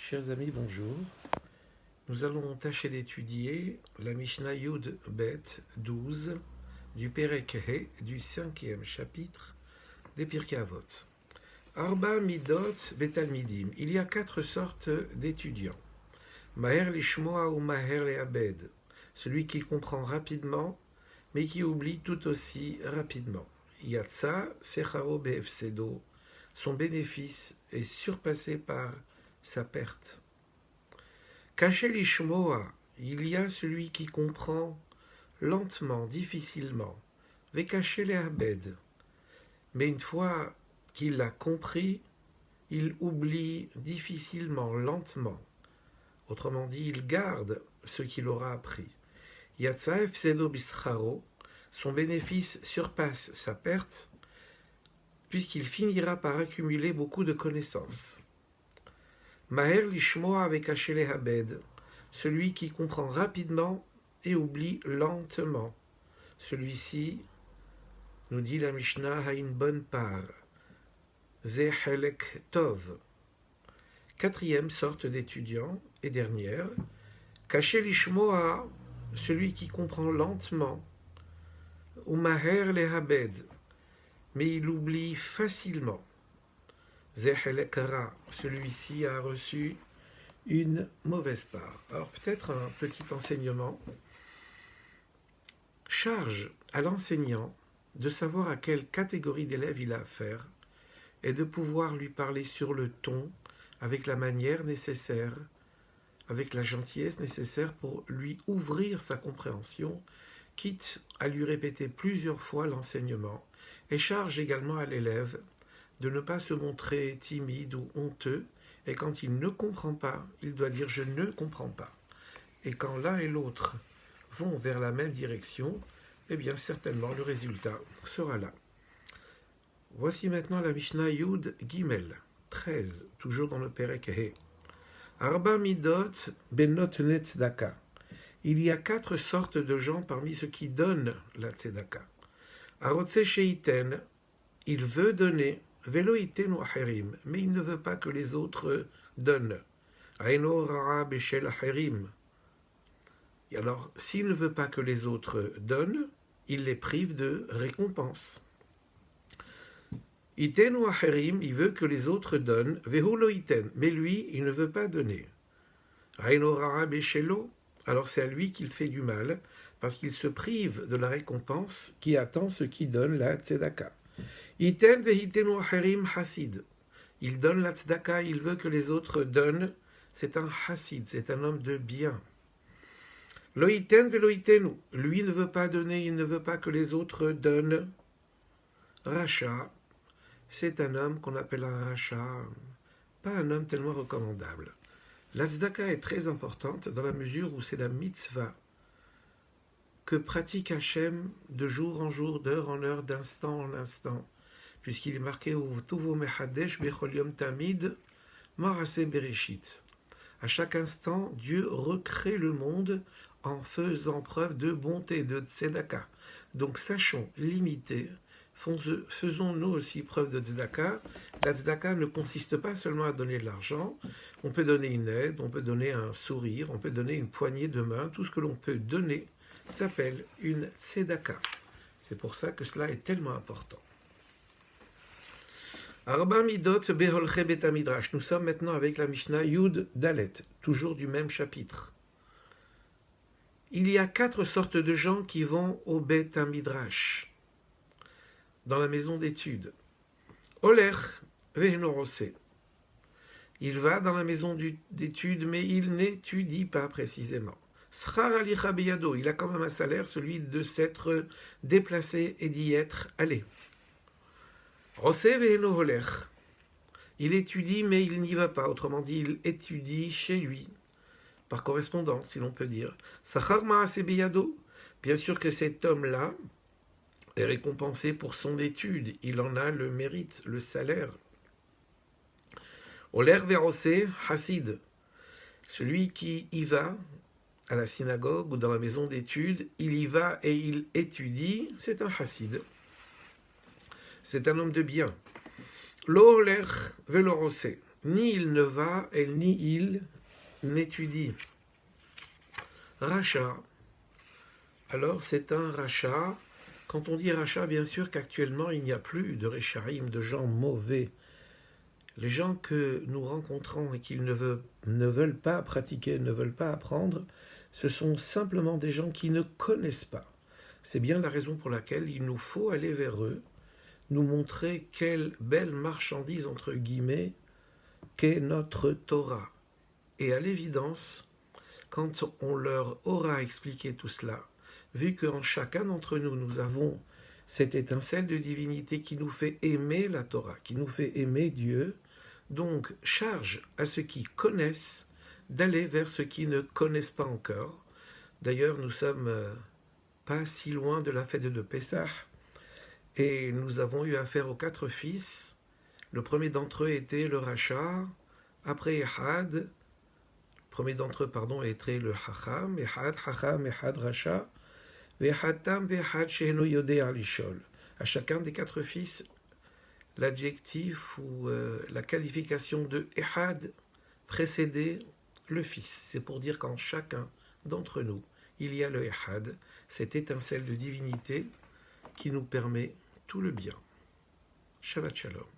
Chers amis, bonjour. Nous allons tâcher d'étudier la Mishnah Yud Bet 12 du Perek He du 5e chapitre des Pirkei Avot. Arba Midot Betalmidim. Il y a 4 sortes d'étudiants. Maher lishmoa ou Maher leabed. Celui qui comprend rapidement, mais qui oublie tout aussi rapidement. Yatsa Secharo Beefsedo. Son bénéfice est surpassé par sa perte. Caché l'ishmoa, il y a celui qui comprend lentement, difficilement. Vekaché lehabed. Mais une fois qu'il l'a compris, il oublie difficilement, lentement. Autrement dit, il garde ce qu'il aura appris. Yatsa efsedo bischaro, son bénéfice surpasse sa perte, puisqu'il finira par accumuler beaucoup de connaissances. Maher lishmoa avec Hachele Habed, celui qui comprend rapidement et oublie lentement. Celui-ci, nous dit la Mishnah, a une bonne part. Ze Helek Tov. 4e sorte d'étudiant et dernière. Caché lishmoa, celui qui comprend lentement. Ou Maher le Habed, mais il oublie facilement. Zehelekara, celui-ci a reçu une mauvaise part. Alors peut-être un petit enseignement. Charge à l'enseignant de savoir à quelle catégorie d'élèves il a affaire et de pouvoir lui parler sur le ton, avec la manière nécessaire, avec la gentillesse nécessaire pour lui ouvrir sa compréhension, quitte à lui répéter plusieurs fois l'enseignement, et charge également à l'élève de ne pas se montrer timide ou honteux, et quand il ne comprend pas, il doit dire « je ne comprends pas ». Et quand l'un et l'autre vont vers la même direction, eh bien certainement le résultat sera là. Voici maintenant la Mishnah Yud Gimel, 13, toujours dans le Perek He. Arba Midot Benot Netzedaka. Il y a 4 sortes de gens parmi ceux qui donnent la tzedaka. Arotse Sheiten, il veut donner, Veloiten ou Acherim, mais il ne veut pas que les autres donnent. Aino Rara Beshel Acherim. Et alors, s'il ne veut pas que les autres donnent, il les prive de récompense. Iten ou Acherim, il veut que les autres donnent, Vehulo Iten, mais lui, il ne veut pas donner. Aino Rara Beshelo, alors c'est à lui qu'il fait du mal, parce qu'il se prive de la récompense qui attend ceux qui donnent la tzedaka. Iten vehitenu harim hasid. Il donne la tzedaka, il veut que les autres donnent. C'est un hasid, c'est un homme de bien. Lo iten velo itenu. Lui ne veut pas donner, il ne veut pas que les autres donnent. Racha, c'est un homme qu'on appelle un racha, pas un homme tellement recommandable. La tzedaka est très importante dans la mesure où c'est la mitzvah que pratique Hachem de jour en jour, d'heure en heure, d'instant en instant, puisqu'il est marqué au Tuvo Mechadesh Bechol Yom Tamid Marase Bereshit. À chaque instant, Dieu recrée le monde en faisant preuve de bonté, de tzedaka. Donc sachons limiter, faisons nous aussi preuve de tzedaka. La tzedaka ne consiste pas seulement à donner de l'argent, on peut donner une aide, on peut donner un sourire, on peut donner une poignée de main, tout ce que l'on peut donner s'appelle une tzedaka. C'est pour ça que cela est tellement important. Arba midot beholche betamidrash. Nous sommes maintenant avec la Mishnah Yud Dalet, toujours du même chapitre. Il y a 4 sortes de gens qui vont au betamidrash, dans la maison d'études. Oler vehenorose. Il va dans la maison d'études, mais il n'étudie pas précisément. Schar alicha beyado, il a quand même un salaire, celui de s'être déplacé et d'y être allé. Rose veheno holer. Il étudie, mais il n'y va pas. Autrement dit, il étudie chez lui, par correspondance, si l'on peut dire. Sachar maase beyado. Bien sûr que cet homme-là est récompensé pour son étude. Il en a le mérite, le salaire. Oler verose hasid. Celui qui y va à la synagogue ou dans la maison d'études, il y va et il étudie, c'est un hassid. C'est un homme de bien. Lo oler velorose. ni il ne va, et ni il n'étudie. Rachat. Alors c'est un rachat. Quand on dit rachat, bien sûr qu'actuellement il n'y a plus de rechaim, de gens mauvais. Les gens que nous rencontrons et qu'ils ne veulent pas pratiquer, ne veulent pas apprendre, ce sont simplement des gens qui ne connaissent pas. C'est bien la raison pour laquelle il nous faut aller vers eux, nous montrer quelle belle marchandise, entre guillemets, qu'est notre Torah. Et à l'évidence, quand on leur aura expliqué tout cela, vu qu'en chacun d'entre nous, nous avons cette étincelle de divinité qui nous fait aimer la Torah, qui nous fait aimer Dieu, donc charge à ceux qui connaissent d'aller vers ceux qui ne connaissent pas encore. D'ailleurs, nous sommes pas si loin de la fête de Pessah, et nous avons eu affaire aux 4 fils. Le premier d'entre eux était le Rachat, après Ehad. Le premier d'entre eux, était le Chacham, Ehad, Racha, Ve'Ehad Tam, Ve'Ehad She'eno Yodea Lishol. À chacun des 4 fils, l'adjectif ou la qualification de Ehad précédait le fils. C'est pour dire qu'en chacun d'entre nous, il y a le Ehad, cette étincelle de divinité qui nous permet tout le bien. Shabbat Shalom.